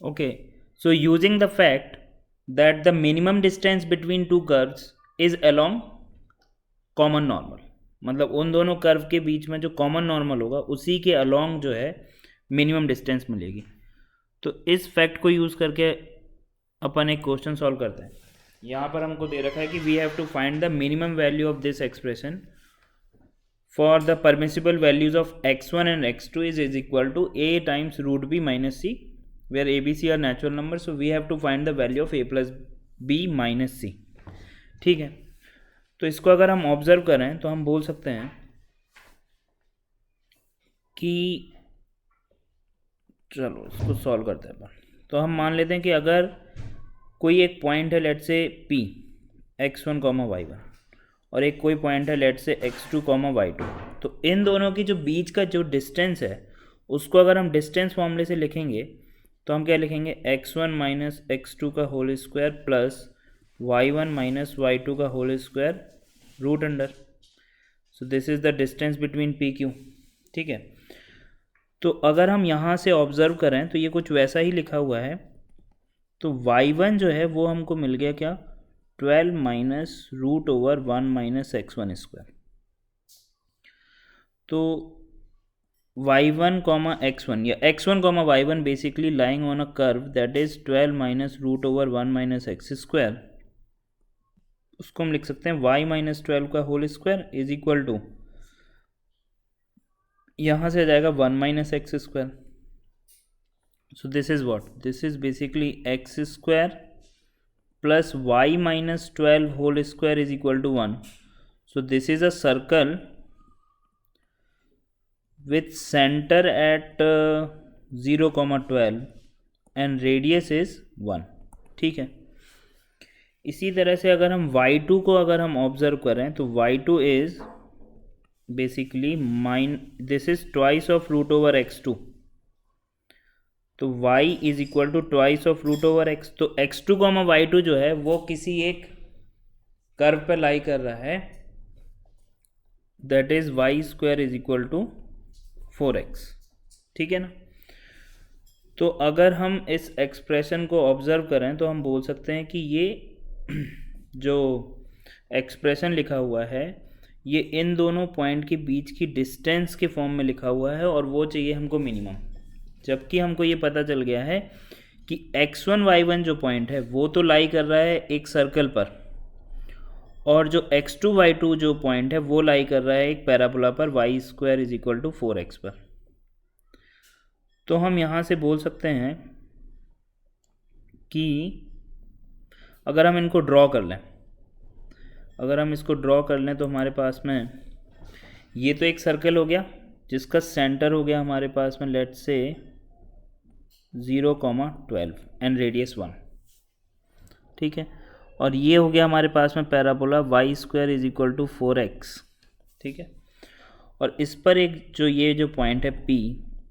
Okay, so using the fact that the minimum distance between two curves is along common normal, मतलब उन दोनों curve के बीच में जो कॉमन नॉर्मल होगा उसी के अलोंग जो है मिनिमम डिस्टेंस मिलेगी। तो इस फैक्ट को यूज़ करके अपन एक क्वेश्चन सॉल्व करते हैं। यहाँ पर हमको दे रखा है कि we have to find the minimum value of this expression for the permissible values of x1 and x2 is equal to a times root b minus c, where a b c are natural numbers, so we have to find the value of a plus b minus c। ठीक है, तो इसको अगर हम observe करें तो हम बोल सकते हैं कि चलो इसको सॉल्व करते हैं अपन। तो हम मान लेते हैं कि अगर कोई एक पॉइंट है लेट से p x1 y1 और एक कोई पॉइंट है लेट से x2 y2, तो इन दोनों की जो बीच का जो डिस्टेंस है उसको अगर हम डिस्टेंस फॉर्मूले से लिखेंगे तो हम क्या लिखेंगे, x1 माइनस x2 का whole square plus y1 minus y2 का whole square root under. So this is the distance between P Q. ठीक है, तो अगर हम यहाँ से ऑब्जर्व करें तो ये कुछ वैसा ही लिखा हुआ है। तो y1 जो है वो हमको मिल गया क्या, 12 minus root over 1 minus x1 square. तो y1 कॉमा x1 या x1 comma y1 basically lying on a curve that is 12 minus root over 1 minus X square, उसको हम लिख सकते हैं y माइनस 12 का whole square is equal to, यहाँ से आ जाएगा 1 minus X square. So this is what, this is basically X square plus y minus 12 whole square is equal to 1। So this is a circle with center at 0,12 and radius is 1। ठीक है, इसी तरह से अगर हम y2 को अगर हम ऑब्जर्व करें तो y2 is basically this is twice of root over x2, तो y is equal to twice of root over x। तो x2 कॉमा y2 जो है वो किसी एक कर्व पे लाई कर रहा है, that is y square is equal to 4x। ठीक है ना, तो अगर हम इस एक्सप्रेशन को ऑब्जर्व करें तो हम बोल सकते हैं कि ये जो एक्सप्रेशन लिखा हुआ है ये इन दोनों पॉइंट के बीच की डिस्टेंस के फॉर्म में लिखा हुआ है और वो चाहिए हमको मिनिमम। जबकि हमको ये पता चल गया है कि x1 y1 जो पॉइंट है वो तो लाई कर रहा है एक सर्कल पर, और जो x2 y2 जो पॉइंट है वो लाई कर रहा है एक पैराबोला पर y square is equal to 4x पर। तो हम यहाँ से बोल सकते हैं कि अगर हम इनको ड्रॉ कर लें, अगर हम इसको ड्रॉ कर लें तो हमारे पास में ये तो एक सर्कल हो गया जिसका सेंटर हो गया हमारे पास में लेट से 0,12 एंड रेडियस 1। ठीक है, और ये हो गया हमारे पास में parabola y square is equal to 4x। ठीक है, और इस पर एक जो ये जो पॉइंट है P,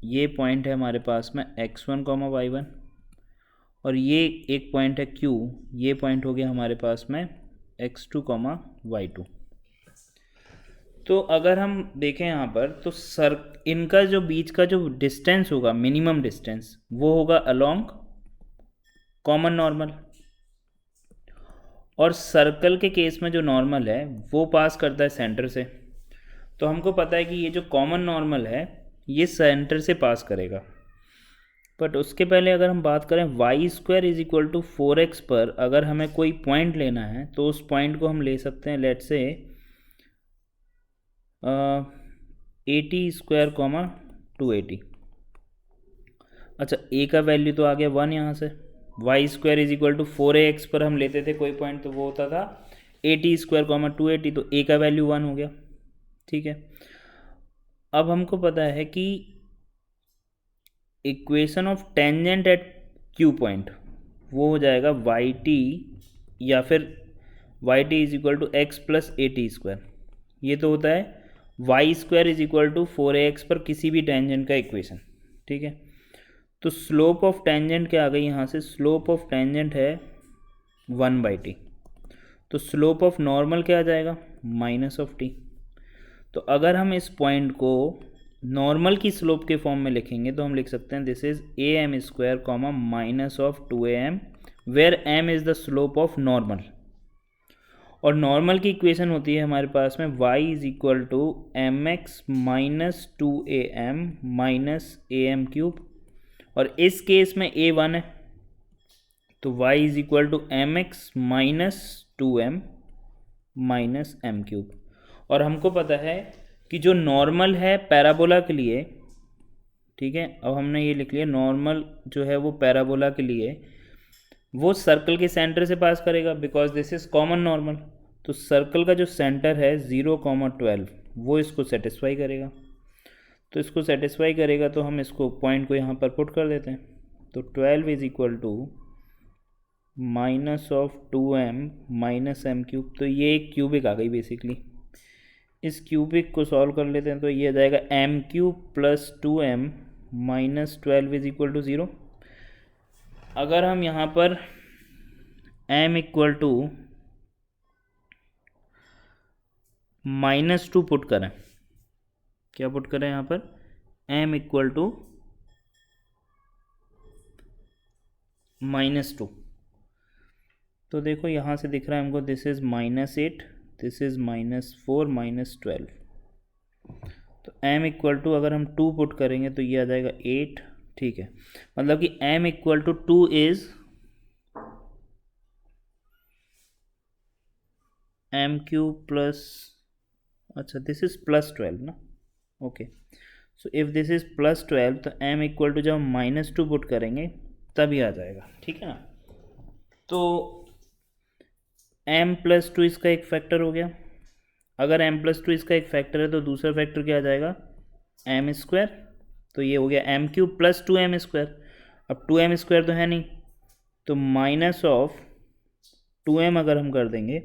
ये पॉइंट है हमारे पास में x1 y1, और ये एक पॉइंट है Q, ये पॉइंट हो गया हमारे पास में x2 y2। तो अगर हम देखें यहाँ पर तो इनका जो बीच का जो डिस्टेंस होगा मिनिमम डिस्टेंस वो होगा अलोंग कॉमन नॉर्मल, और सर्कल के केस में जो नॉर्मल है वो पास करता है सेंटर से। तो हमको पता है कि ये जो कॉमन नॉर्मल है ये सेंटर से पास करेगा। बट उसके पहले अगर हम बात करें y square is equal to 4x पर अगर हमें कोई पॉइंट लेना है तो उस पॉइंट को हम ले सकते हैं लेट से 80 स्क्वायर 280। अच्छा, a का वैल्यू तो आ गया 1 यहाँ से, y square is equal to 4ax पर हम लेते थे कोई पॉइंट तो वो होता था 80 स्क्वायर 280, तो a का वैल्यू 1 हो गया। ठीक है, अब हमको पता है कि equation of tangent at Q point वो हो जाएगा वाई टी, या फिर Y T is equal to X plus A T square. ये तो होता है Y square is equal to 4ax पर किसी भी टेंजेंट का इक्वेशन। ठीक है, तो स्लोप ऑफ टेंजेंट क्या आ गई यहाँ से, स्लोप ऑफ टेंजेंट है 1/t, तो स्लोप ऑफ नॉर्मल क्या आ जाएगा, माइनस ऑफ टी। तो अगर हम इस पॉइंट को नॉर्मल की स्लोप के फॉर्म में लिखेंगे तो हम लिख सकते हैं this is A M square comma minus of 2am where m is the slope of normal. और नॉर्मल की इक्वेशन होती है हमारे पास में y is equal to M X minus 2am minus am cube, और इस केस में a 1 है तो y is equal to M X minus 2m minus m cube. और हमको पता है कि जो नॉर्मल है पैराबोला के लिए, ठीक है, अब हमने ये लिख लिया नॉर्मल जो है वो पैराबोला के लिए वो सर्कल के सेंटर से पास करेगा because this is common normal. तो सर्कल का जो सेंटर है 0,12 वो इसको सेटिस्फाई करेगा, तो इसको सेटिस्फाई करेगा तो हम इसको पॉइंट को यहाँ पर पुट कर देते हैं। तो 12 is equal to minus of 2m minus m cube, तो ये एक क्यूबिक आ गई बेसिकली। इस क्यूबिक को सॉल्व कर लेते हैं तो ये आ जाएगा m cube plus 2m minus 12 is equal to 0। अगर हम यहाँ पर m इक्वल टू -2 पुट करें, क्या पुट करें यहाँ पर, m इक्वल टू -2, तो देखो यहाँ से दिख रहा है हमको दिस इज -8, दिस इज -4 -12, तो m इक्वल टू अगर हम 2 पुट करेंगे तो ये आ जाएगा 8, ठीक है। मतलब कि m equal to 2 is m cube plus, अच्छा दिस इज +12 ना, okay. So if this is +12 तो m इक्वल टू जब हम -2 पुट करेंगे तभी आ जाएगा, ठीक है ना। तो m प्लस 2 इसका एक फैक्टर हो गया। अगर m प्लस 2 इसका एक फैक्टर है तो दूसरा फैक्टर क्या आ जाएगा, m स्क्वायर, तो ये हो गया m cube plus 2m square. अब 2m स्क्वायर तो है नहीं, तो माइनस ऑफ 2m अगर हम कर देंगे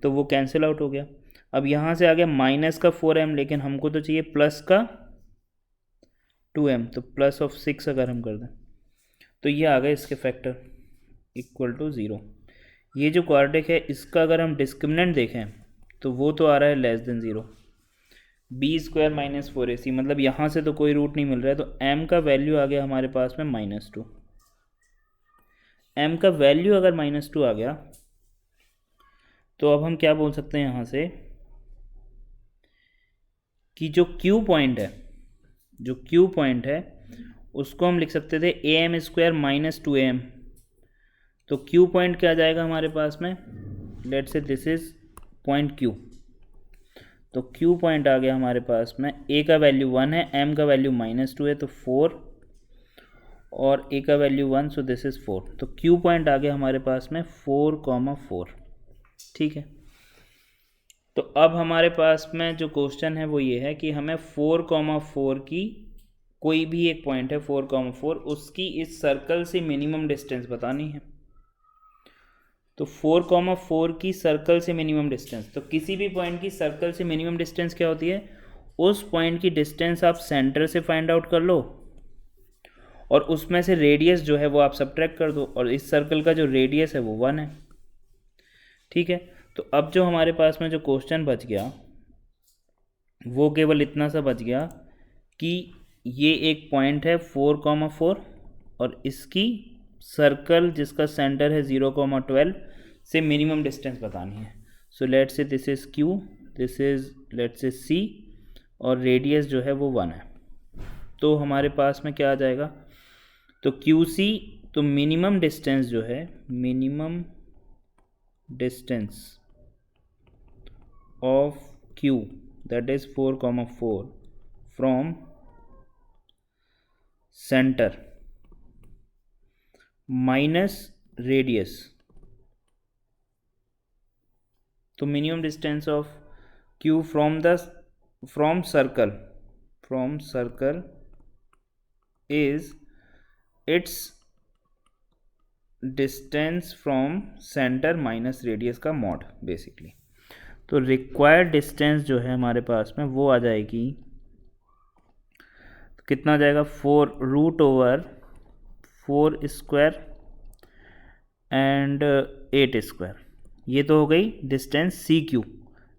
तो वो कैंसिल आउट हो गया। अब यहाँ से आ गया माइनस का 4m, लेकिन हमको तो चाहिए प्लस का 2m, तो प्लस ऑफ 6 अगर हम कर दें तो ये आ गए इसके फैक्टर इक्वल टू 0। ये जो क्वाड्रेटिक है इसका अगर हम डिस्क्रिमिनेंट देखें तो वो तो आ रहा है less than 0, B square minus 4ac, मतलब यहाँ से तो कोई रूट नहीं मिल रहा है, तो m का वैल्यू आ गया हमारे पास में -2। m का वैल्यू अगर -2 आ गया तो अब हम क्या बोल सकते हैं यहाँ से कि जो Q पॉइंट है उसको हम लिख सकते थे am स्क्वायर माइनस 2am। तो Q पॉइंट क्या आ जाएगा हमारे पास में, लेट से दिस इज पॉइंट Q, तो Q पॉइंट आ गया हमारे पास में, a का वैल्यू 1 है, m का वैल्यू -2 है तो 4, और a का वैल्यू 1, सो दिस इज 4, तो Q पॉइंट आ गया हमारे पास में 4,4, ठीक है। तो अब हमारे पास में जो क्वेश्चन है वो ये है कि हमें 4,4 की कोई भी एक पॉइंट है 4,4 उसकी इस सर्कल से मिनिमम डिस्टेंस बतानी है। तो 4,4 की सर्कल से मिनिमम डिस्टेंस, तो किसी भी पॉइंट की सर्कल से मिनिमम डिस्टेंस क्या होती है, उस पॉइंट की डिस्टेंस आप सेंटर से फाइंड आउट कर लो और उसमें से रेडियस जो है वो आप सब्ट्रैक्ट कर दो, और इस सर्कल का जो रेडियस है वो 1 है, ठीक है। तो अब जो हमारे पास में जो क्वेश्चन बच गया वो केवल इतना सा बच गया कि ये एक पॉइंट है 4,4 और इसकी सर्कल जिसका सेंटर है 0,12 से मिनिमम डिस्टेंस बतानी है। So let's say this is Q, this is let's say C, और रेडियस जो है वो 1 है। तो हमारे पास में क्या आ जाएगा, तो QC, तो मिनिमम डिस्टेंस जो है, minimum distance of Q that is 4,4 from centre minus radius, तो minimum distance of Q from circle is its distance from centre minus radius का मॉड बेसिकली। तो रिक्वायर्ड डिस्टेंस जो है हमारे पास में वो आ जाएगी, तो कितना आ जाएगा, 4√4 स्क्वायर एंड 8 स्क्वायर, ये तो हो गई distance CQ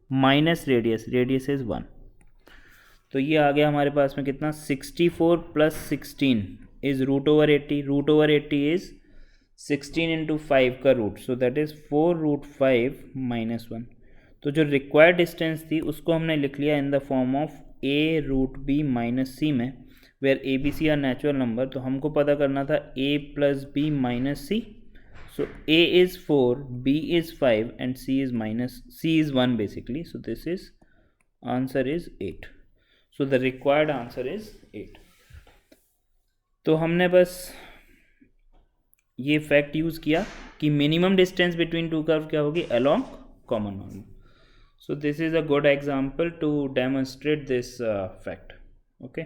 minus radius is 1। तो ये आ गया हमारे पास में कितना 64 प्लस 16 इज √80. √80 इज 16 इंटू 5 का root, so that is 4√5 minus 1. तो जो रिक्वायर्ड डिस्टेंस थी उसको हमने लिख लिया in the form of a√b minus c में, where a b c are natural number. तो हमको पता करना था a plus b minus c. So a is 4, b is 5 and c is 1 basically. So this is answer is 8. So the required answer is 8. तो हमने बस ये fact use किया कि minimum distance between two curve क्या होगी, along common normal. So this is a good example to demonstrate this fact. Okay.